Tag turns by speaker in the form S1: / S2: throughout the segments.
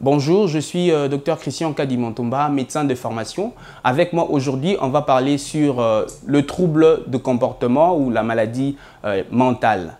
S1: Bonjour, je suis Dr Christian Kadimontomba, médecin de formation. Avec moi aujourd'hui, on va parler sur le trouble de comportement ou la maladie mentale.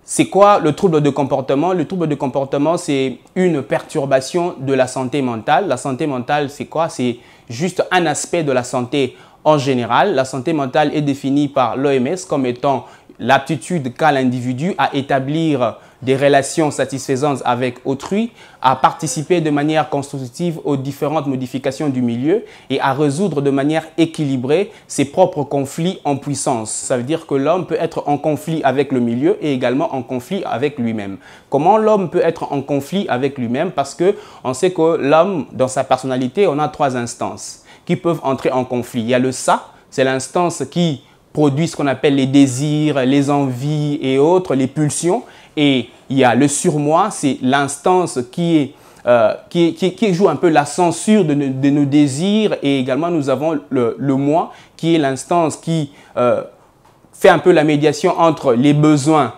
S1: C'est quoi le trouble de comportement? Le trouble de comportement, c'est une perturbation de la santé mentale. La santé mentale, c'est quoi? C'est juste un aspect de la santé en général. La santé mentale est définie par l'OMS comme étant l'aptitude qu'a l'individu à établir des relations satisfaisantes avec autrui, à participer de manière constructive aux différentes modifications du milieu et à résoudre de manière équilibrée ses propres conflits en puissance. Ça veut dire que l'homme peut être en conflit avec le milieu et également en conflit avec lui-même. Comment l'homme peut être en conflit avec lui-même? Parce qu'on sait que l'homme, dans sa personnalité, on a trois instances qui peuvent entrer en conflit. Il y a le ça, c'est l'instance qui produit ce qu'on appelle les désirs, les envies et autres, les pulsions. Et il y a le surmoi, c'est l'instance qui joue un peu la censure de nos désirs. Et également, nous avons le moi, qui est l'instance qui fait un peu la médiation entre les besoins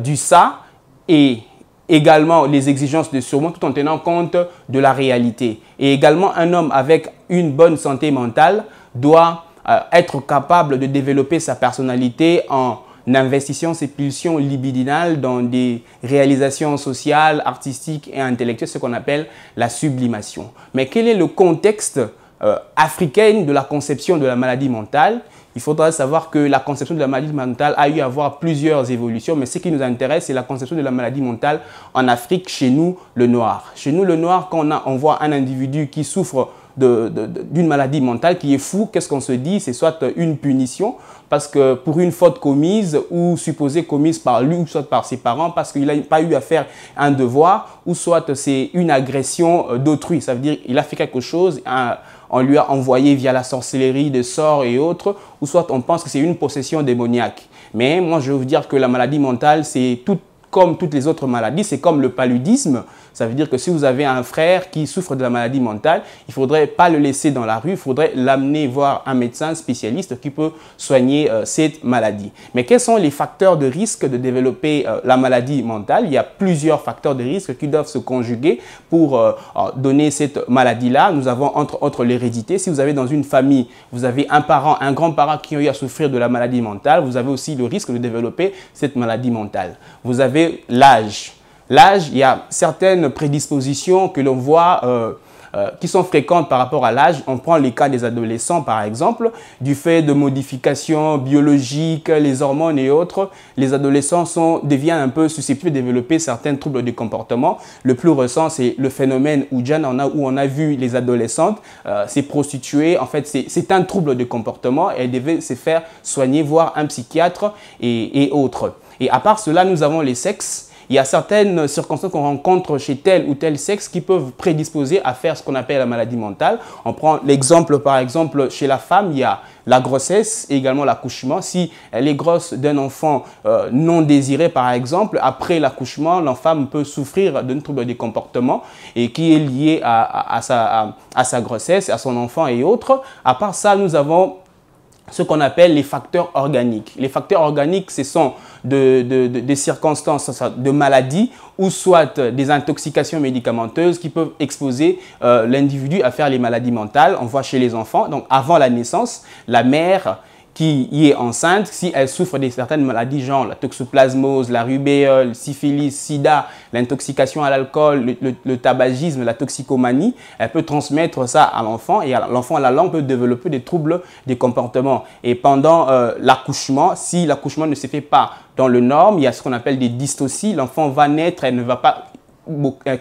S1: du ça et également les exigences de surmoi, tout en tenant compte de la réalité. Et également, un homme avec une bonne santé mentale doit être capable de développer sa personnalité en investissant ses pulsions libidinales dans des réalisations sociales, artistiques et intellectuelles, ce qu'on appelle la sublimation. Mais quel est le contexte africain de la conception de la maladie mentale? Il faudra savoir que la conception de la maladie mentale a eu à avoir plusieurs évolutions, mais ce qui nous intéresse, c'est la conception de la maladie mentale en Afrique, chez nous, le noir. Chez nous, le noir, quand on voit un individu qui souffre d'une maladie mentale, qui est fou, qu'est-ce qu'on se dit? C'est soit une punition, parce que pour une faute commise ou supposée commise par lui ou soit par ses parents, parce qu'il n'a pas eu à faire un devoir, ou soit c'est une agression d'autrui. Ça veut dire qu'il a fait quelque chose, on lui a envoyé via la sorcellerie des sorts et autres, ou soit on pense que c'est une possession démoniaque. Mais moi, je veux vous dire que la maladie mentale, c'est comme toutes les autres maladies, c'est comme le paludisme. Ça veut dire que si vous avez un frère qui souffre de la maladie mentale, il ne faudrait pas le laisser dans la rue, il faudrait l'amener voir un médecin spécialiste qui peut soigner cette maladie. Mais quels sont les facteurs de risque de développer la maladie mentale? Il y a plusieurs facteurs de risque qui doivent se conjuguer pour donner cette maladie-là. Nous avons entre autres l'hérédité. Si vous avez dans une famille, vous avez un parent, un grand-parent qui ont eu à souffrir de la maladie mentale, vous avez aussi le risque de développer cette maladie mentale. Vous avez l'âge. L'âge, il y a certaines prédispositions que l'on voit qui sont fréquentes par rapport à l'âge. On prend les cas des adolescents, par exemple, du fait de modifications biologiques, les hormones et autres. Les adolescents deviennent un peu susceptibles de développer certains troubles du comportement. Le plus récent, c'est le phénomène Oudjan, où on a vu les adolescentes se prostituer. En fait, c'est un trouble de comportement et elles devaient se faire soigner, voir un psychiatre et autres. Et à part cela, nous avons les sexes. Il y a certaines circonstances qu'on rencontre chez tel ou tel sexe qui peuvent prédisposer à faire ce qu'on appelle la maladie mentale. On prend l'exemple, par exemple, chez la femme, il y a la grossesse et également l'accouchement. Si elle est grosse d'un enfant non désiré, par exemple, après l'accouchement, l'enfant peut souffrir d'un trouble des comportements et qui est lié à sa grossesse, à son enfant et autres. À part ça, nous avons ce qu'on appelle les facteurs organiques. Les facteurs organiques, ce sont des circonstances de maladies ou soit des intoxications médicamenteuses qui peuvent exposer l'individu à faire les maladies mentales. On voit chez les enfants, donc avant la naissance, la mère qui y est enceinte, si elle souffre de certaines maladies, genre la toxoplasmose, la rubéole, syphilis, sida, l'intoxication à l'alcool, le tabagisme, la toxicomanie, elle peut transmettre ça à l'enfant et l'enfant à la longue peut développer des troubles des comportements. Et pendant l'accouchement, si l'accouchement ne se fait pas dans le norme, il y a ce qu'on appelle des dystocies, l'enfant va naître, elle ne va pas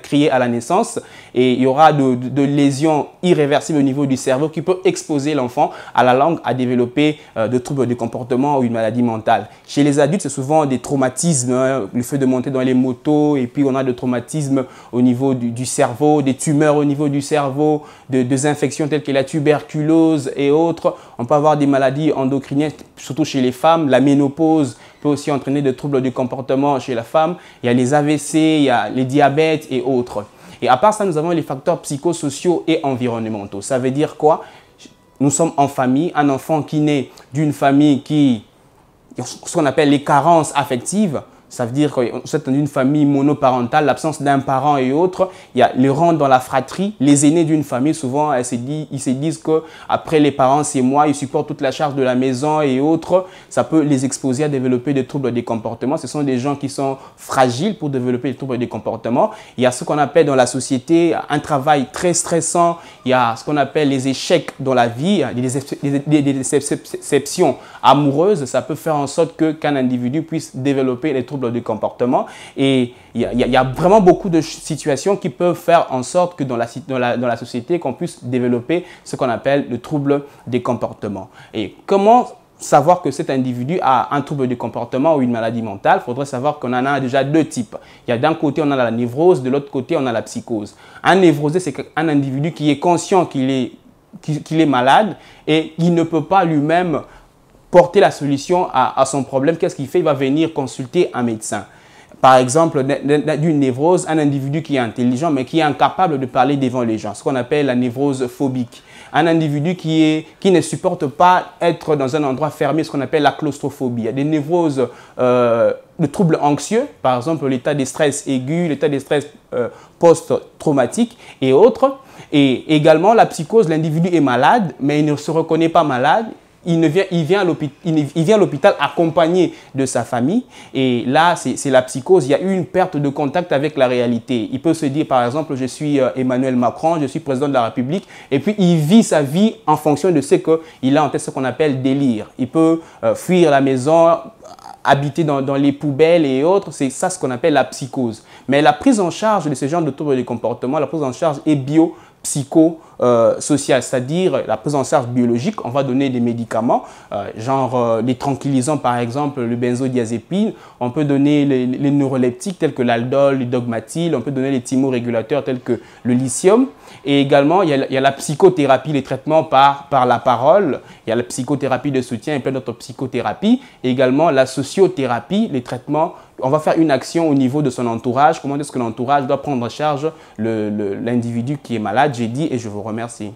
S1: crier à la naissance et il y aura de lésions irréversibles au niveau du cerveau qui peut exposer l'enfant à la longue à développer de troubles de comportement ou une maladie mentale. Chez les adultes, c'est souvent des traumatismes, hein, le fait de monter dans les motos et puis on a des traumatismes au niveau du cerveau, des tumeurs au niveau du cerveau, des infections telles que la tuberculose et autres. On peut avoir des maladies endocriniennes, surtout chez les femmes, la ménopause peut aussi entraîner des troubles du comportement chez la femme. Il y a les AVC, il y a les diabètes et autres. Et à part ça, nous avons les facteurs psychosociaux et environnementaux. Ça veut dire quoi? Nous sommes en famille, un enfant qui naît d'une famille qui, ce qu'on appelle les carences affectives, Ça veut dire que c'est dans une famille monoparentale, l'absence d'un parent et autres. Il y a les rangs dans la fratrie. Les aînés d'une famille, souvent, ils se disent qu'après les parents, c'est moi, ils supportent toute la charge de la maison et autres. Ça peut les exposer à développer des troubles des comportements. Ce sont des gens qui sont fragiles pour développer des troubles des comportements. Il y a ce qu'on appelle dans la société un travail très stressant. Il y a ce qu'on appelle les échecs dans la vie, des déceptions amoureuses. Ça peut faire en sorte qu'un individu puisse développer les troubles du comportement. Et il y a vraiment beaucoup de situations qui peuvent faire en sorte que dans la société, qu'on puisse développer ce qu'on appelle le trouble des comportements. Et comment savoir que cet individu a un trouble du comportement ou une maladie mentale? Il faudrait savoir qu'on en a déjà deux types. Il y a d'un côté, on a la névrose, de l'autre côté, on a la psychose. Un névrosé, c'est un individu qui est conscient qu'il est malade et il ne peut pas lui-même porter la solution à son problème. Qu'est-ce qu'il fait? Il va venir consulter un médecin. Par exemple, d'une névrose, un individu qui est intelligent mais qui est incapable de parler devant les gens, ce qu'on appelle la névrose phobique. Un individu qui ne supporte pas être dans un endroit fermé, ce qu'on appelle la claustrophobie. Il y a des névroses de troubles anxieux, par exemple l'état de stress aigu, l'état de stress post-traumatique et autres. Et également la psychose, l'individu est malade mais il ne se reconnaît pas malade. Il vient à l'hôpital accompagné de sa famille et là, c'est la psychose. Il y a eu une perte de contact avec la réalité. Il peut se dire, par exemple, je suis Emmanuel Macron, je suis président de la République et puis il vit sa vie en fonction de ce qu'il a en tête, ce qu'on appelle délire. Il peut fuir la maison, habiter dans les poubelles et autres. C'est ça ce qu'on appelle la psychose. Mais la prise en charge de ce genre de troubles de comportement, la prise en charge est psychosociale, c'est-à-dire la prise en charge biologique. On va donner des médicaments, genre les tranquillisants par exemple, le benzodiazépine. On peut donner les neuroleptiques tels que l'aldol, le dogmatil. On peut donner les thymorégulateurs tels que le lithium. Et également, il y a la psychothérapie, les traitements par la parole. Il y a la psychothérapie de soutien et plein d'autres psychothérapies. Et également la sociothérapie, les traitements. On va faire une action au niveau de son entourage. Comment est-ce que l'entourage doit prendre en charge l'individu qui est malade? J'ai dit et je vous remercie.